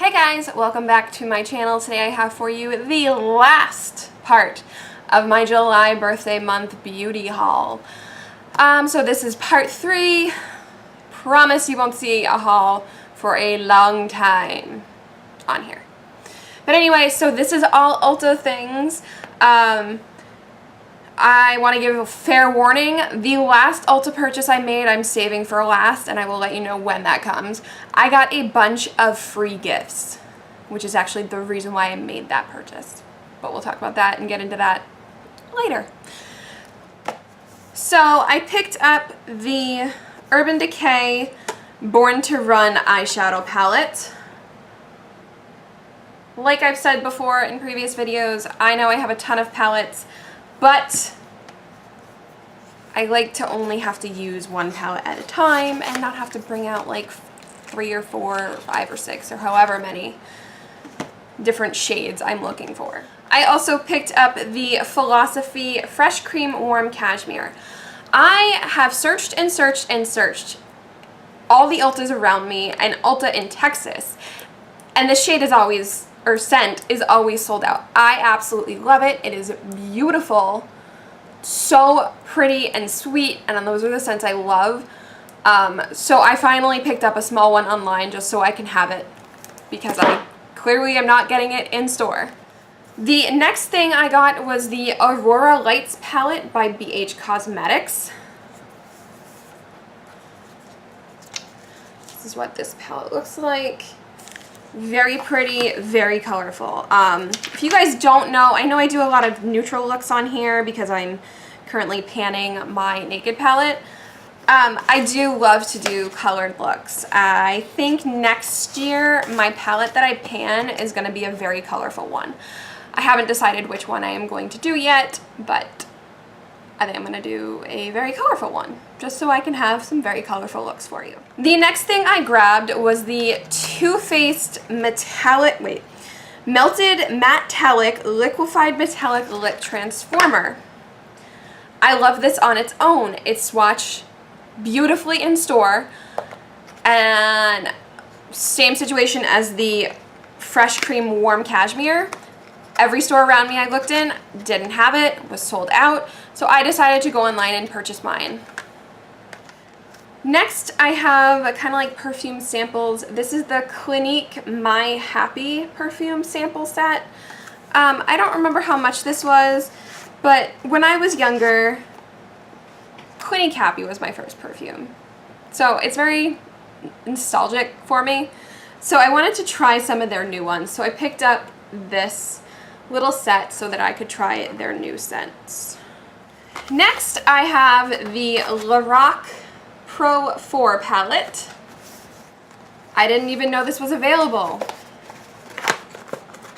Hey guys, welcome back to my channel. Today I have for you the last part of my July birthday month beauty haul. So this is part 3. Promise you won't see a haul for a long time on here. But anyway, so this is all Ulta things. I want to give a fair warning. The last Ulta purchase I made, I'm saving for last, and I will let you know when that comes. I got a bunch of free gifts, which is actually the reason why I made that purchase. But we'll talk about that and get into that later. So I picked up the Urban Decay Born to Run eyeshadow palette. Like I've said before in previous videos, I know I have a ton of palettes, but I like to only have to use one palette at a time and not have to bring out like 3 or 4 or 5 or 6 or however many different shades I'm looking for. I also picked up the Philosophy Fresh Cream Warm Cashmere. I have searched and searched and searched all the Ultas around me and Ulta in Texas, and the shade is always, or scent is always sold out. I absolutely love it. It is beautiful, so pretty and sweet, and those are the scents I love. So I finally picked up a small one online just so I can have it, because I clearly am not getting it in store. The next thing I got was the Aurora Lights palette by BH Cosmetics. This is what this palette looks like. Very pretty, very colorful. If you guys don't know, I know I do a lot of neutral looks on here because I'm currently panning my Naked palette. I do love to do colored looks. I think next year my palette that I pan is going to be a very colorful one. I haven't decided which one I am going to do yet, but I think I'm going to do a very colorful one, just so I can have some very colorful looks for you. The next thing I grabbed was the Too Faced Melted Matte Liquefied Metallic Lip Transformer. I love this on its own. It swatched beautifully in store, and same situation as the Fresh Cream Warm Cashmere. Every store around me I looked in didn't have it, was sold out, so I decided to go online and purchase mine. Next, I have kind of like perfume samples. This is the Clinique My Happy perfume sample set. I don't remember how much this was, but when I was younger, Clinique Happy was my first perfume. So it's very nostalgic for me. So I wanted to try some of their new ones. So I picked up this little set so that I could try their new scents. Next, I have the Lorac Pro 4 palette. I didn't even know this was available.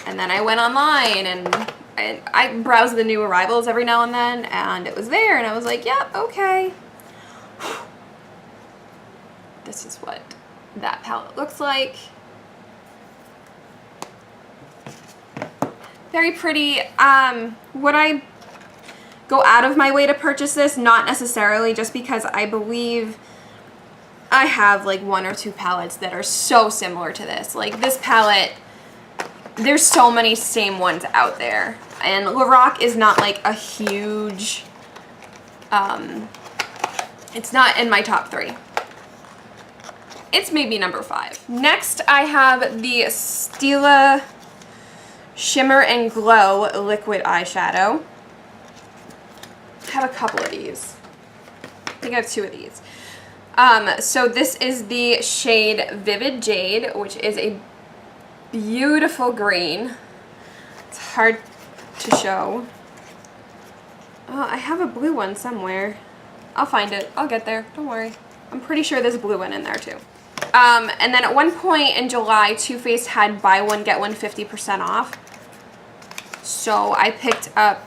And then I went online and I browse the new arrivals every now and then, and it was there, and I was like, yep, okay. This is what that palette looks like. Very pretty. Would I go out of my way to purchase this? Not necessarily, just because I believe I have like 1 or 2 palettes that are so similar to this. Like this palette, there's so many same ones out there. And Lorac is not like a huge, it's not in my top 3. It's maybe number 5. Next, I have the Stila Shimmer and Glow liquid eyeshadow. I have a couple of these. I think I have 2 of these. So this is the shade Vivid Jade, which is a beautiful green. It's hard to show. Oh, I have a blue one somewhere. I'll find it. I'll get there. Don't worry. I'm pretty sure there's a blue one in there too. And then at one point in July, Too Faced had buy one, get one 50% off. So I picked up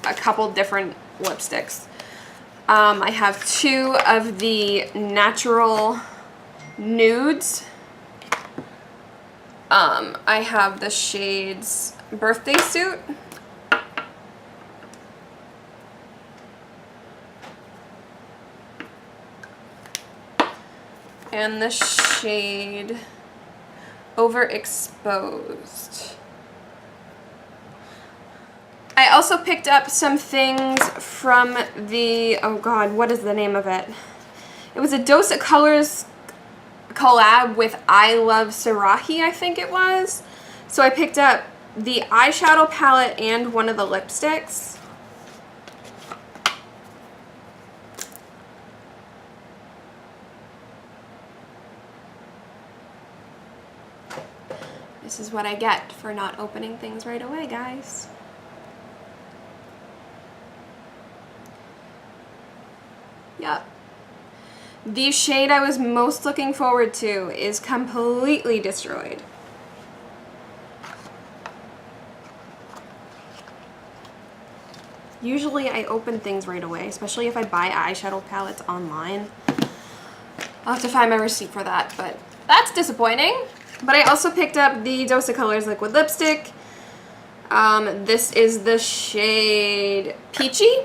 a couple different lipsticks. I have 2 of the Natural Nudes. I have the shades Birthday Suit. And the shade overexposed. I also picked up some things from the, oh god, what is the name of it? It was a Dose of Colors collab with I Love Sarahi, I think it was. So I picked up the eyeshadow palette and one of the lipsticks. This is what I get for not opening things right away, guys. Yep. The shade I was most looking forward to is completely destroyed. Usually I open things right away, especially if I buy eyeshadow palettes online. I'll have to find my receipt for that, but that's disappointing. But I also picked up the Dose of Colors liquid lipstick. This is the shade Peachy.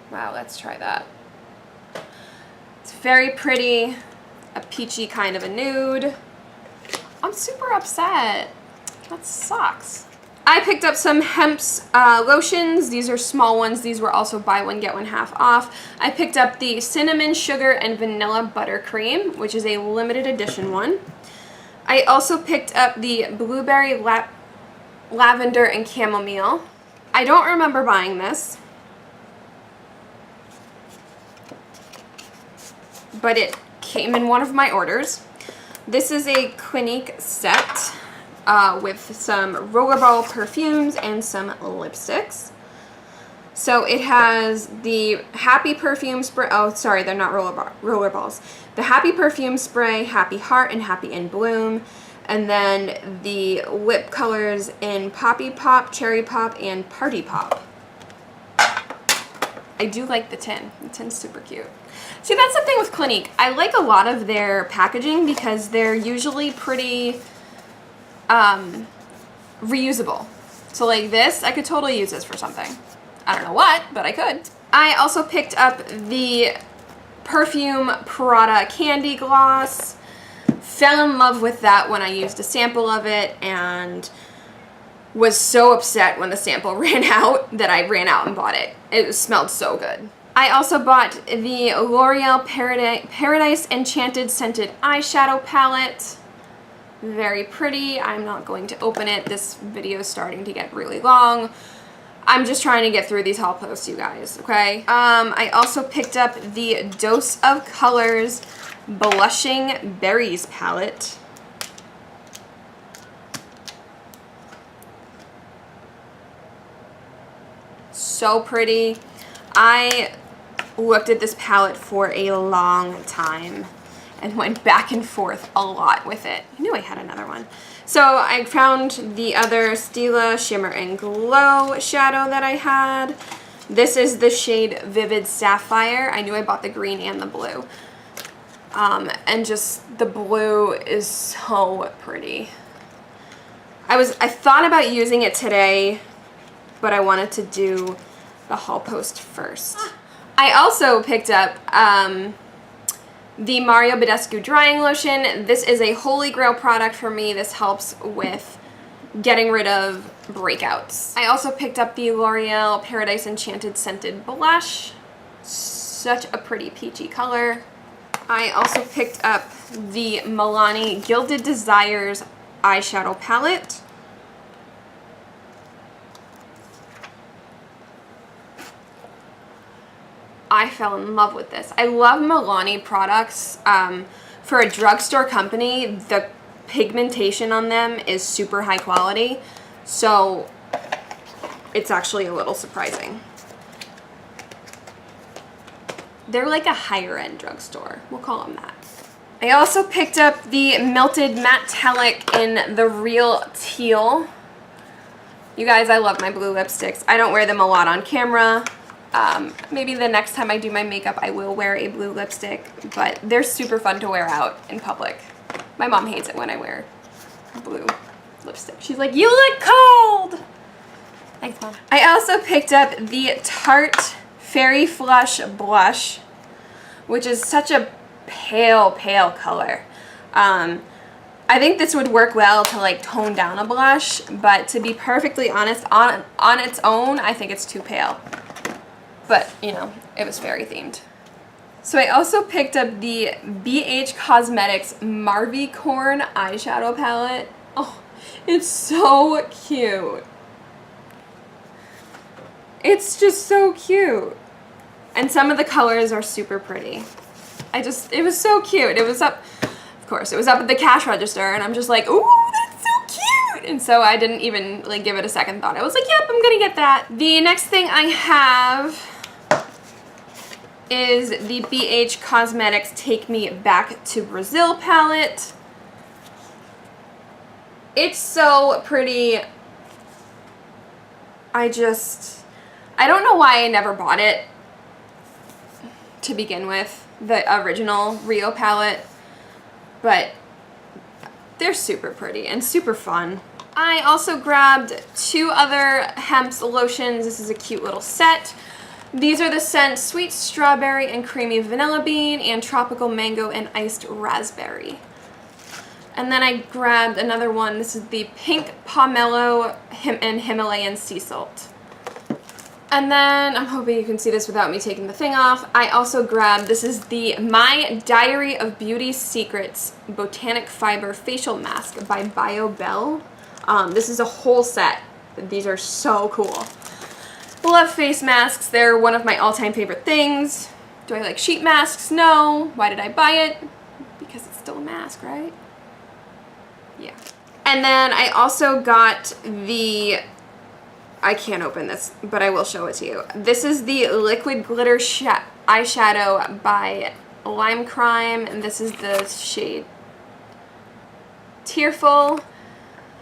Wow, let's try that. It's very pretty, a peachy kind of a nude. I'm super upset. That sucks. I picked up some Hemp's lotions. These are small ones. These were also buy one, get one half off. I picked up the Cinnamon Sugar and Vanilla Buttercream, which is a limited edition one. I also picked up the Blueberry Lavender and Chamomile. I don't remember buying this, but it came in one of my orders. This is a Clinique set. With some rollerball perfumes and some lipsticks. So it has the Happy Perfume Spray, oh sorry, they're not rollerballs. The Happy Perfume Spray, Happy Heart, and Happy in Bloom. And then the lip colors in Poppy Pop, Cherry Pop, and Party Pop. I do like the tin. The tin's super cute. See, that's the thing with Clinique. I like a lot of their packaging because they're usually pretty reusable. So like this, I could totally use this for something. I don't know what, but I could. I also picked up the Perfume Prada Candy Gloss. Fell in love with that when I used a sample of it and was so upset when the sample ran out that I ran out and bought it. It smelled so good. I also bought the L'Oreal Paradise Enchanted Scented Eyeshadow Palette. Very pretty. I'm not going to open it. This video is starting to get really long. I'm just trying to get through these haul posts, you guys, okay? I also picked up the Dose of Colors Blushing Berries palette. So pretty. I looked at this palette for a long time and went back and forth a lot with it. I knew I had another one. So I found the other Stila Shimmer and Glow shadow that I had. This is the shade Vivid Sapphire. I knew I bought the green and the blue. And just the blue is so pretty. I thought about using it today, but I wanted to do the haul post first. I also picked up the Mario Badescu Drying Lotion. This is a holy grail product for me. This helps with getting rid of breakouts. I also picked up the L'Oreal Paradise Enchanted Scented Blush. Such a pretty peachy color. I also picked up the Milani Gilded Desires eyeshadow palette. I fell in love with this. I love Milani products. For a drugstore company, the pigmentation on them is super high quality, so it's actually a little surprising. They're like a higher end drugstore. We'll call them that. I also picked up the Melted Matte Metallic in the Real Teal. You guys, I love my blue lipsticks. I don't wear them a lot on camera. Maybe the next time I do my makeup I will wear a blue lipstick, but they're super fun to wear out in public. My mom hates it when I wear blue lipstick. She's like, "You look cold!" Thanks, Mom. I also picked up the Tarte Fairy Flush Blush, which is such a pale, pale color. I think this would work well to like tone down a blush, but to be perfectly honest, on its own, I think it's too pale. But, you know, it was fairy themed. So I also picked up the BH Cosmetics Marvy Corn eyeshadow palette. Oh, it's so cute. It's just so cute. And some of the colors are super pretty. It was so cute. It was up, of course, it was up at the cash register, and I'm just like, ooh, that's so cute. And so I didn't even like give it a second thought. I was like, yep, I'm gonna get that. The next thing I have is the BH Cosmetics Take Me Back to Brazil palette. It's so pretty. I don't know why I never bought it to begin with, the original Rio palette, but they're super pretty and super fun. I also grabbed 2 other Hempz lotions. This is a cute little set. These are the scents Sweet Strawberry and Creamy Vanilla Bean and Tropical Mango and Iced Raspberry. And then I grabbed another one. This is the Pink Pomelo and Himalayan Sea Salt. And then, I'm hoping you can see this without me taking the thing off, I also grabbed, this is the My Diary of Beauty Secrets Botanic Fiber Facial Mask by BioBell. This is a whole set. These are so cool. Love face masks. They're one of my all-time favorite things. Do I like sheet masks? No. Why did I buy it? Because it's still a mask, right? Yeah. And then I also got the... I can't open this, but I will show it to you. This is the Liquid Glitter Eyeshadow by Lime Crime, and this is the shade Tearful.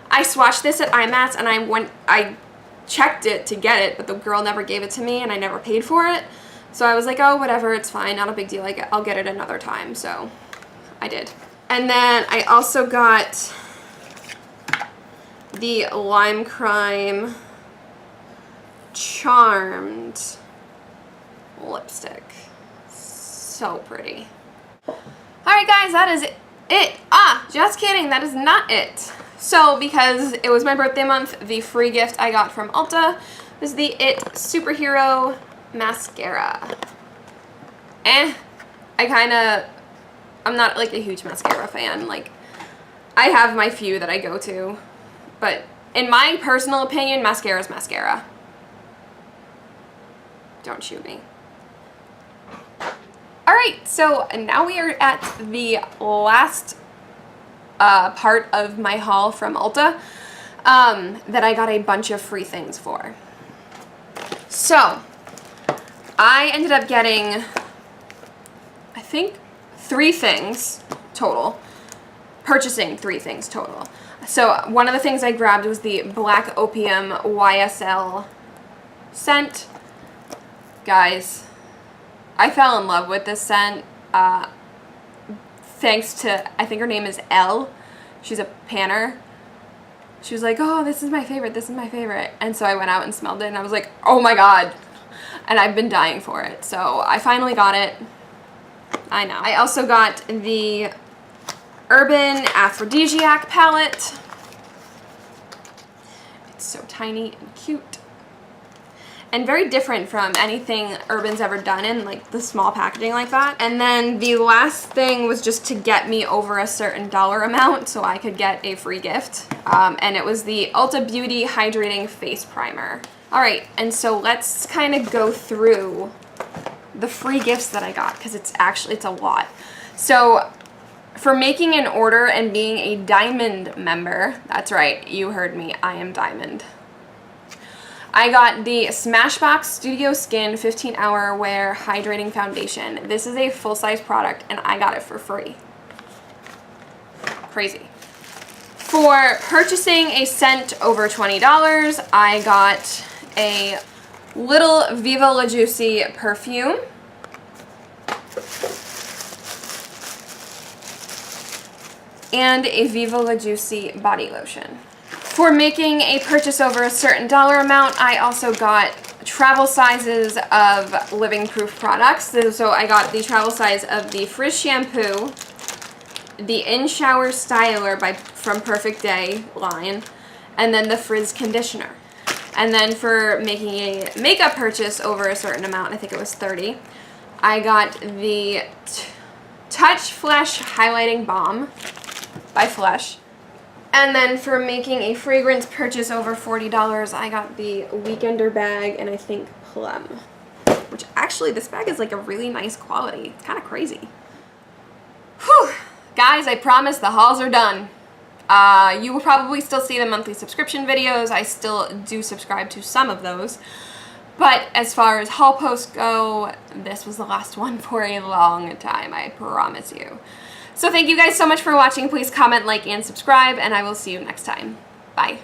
I swatched this at IMATS, and I checked it to get it, but the girl never gave it to me, and I never paid for it. So I was like, oh, whatever, it's fine, not a big deal. I'll get it another time, so I did. And then I also got the Lime Crime Charmed lipstick. So pretty. Alright guys, that is it. Just kidding, that is not it. So, because it was my birthday month, the free gift I got from Ulta was the IT Superhero Mascara. I'm not like a huge mascara fan. Like, I have my few that I go to, but in my personal opinion, mascara is mascara. Don't shoot me. Alright, so now we are at the last part of my haul from Ulta that I got a bunch of free things for. So, I ended up getting, I think, 3 things total. Purchasing 3 things total. So, one of the things I grabbed was the Black Opium YSL scent. Guys, I fell in love with this scent thanks to, I think her name is Elle. She's a panner. She was like, oh, this is my favorite, this is my favorite. And so I went out and smelled it, and I was like, oh my god. And I've been dying for it. So I finally got it. I know. I also got the Urban Aphrodisiac palette. It's so tiny and cute. And very different from anything Urban's ever done in like the small packaging like that. And then the last thing was just to get me over a certain dollar amount so I could get a free gift. And it was the Ulta Beauty Hydrating Face Primer. Alright, and so let's kind of go through the free gifts that I got, because it's a lot. So for making an order and being a Diamond member, that's right, you heard me, I am Diamond. I got the Smashbox Studio Skin 15-Hour Wear Hydrating Foundation. This is a full-size product, and I got it for free. Crazy. For purchasing a scent over $20, I got a little Viva La Juicy perfume. And a Viva La Juicy body lotion. For making a purchase over a certain dollar amount, I also got travel sizes of Living Proof products. So I got the travel size of the Frizz shampoo, the In Shower Styler from Perfect Day line, and then the Frizz conditioner. And then for making a makeup purchase over a certain amount, I think it was 30, I got the Touch Flesh Highlighting Balm by Flesh. And then for making a fragrance purchase over $40, I got the Weekender bag and I think Plum. Which actually, this bag is like a really nice quality. It's kind of crazy. Whew. Guys, I promise the hauls are done. You will probably still see the monthly subscription videos. I still do subscribe to some of those. But as far as haul posts go, this was the last one for a long time, I promise you. So thank you guys so much for watching. Please comment, like, and subscribe, and I will see you next time. Bye.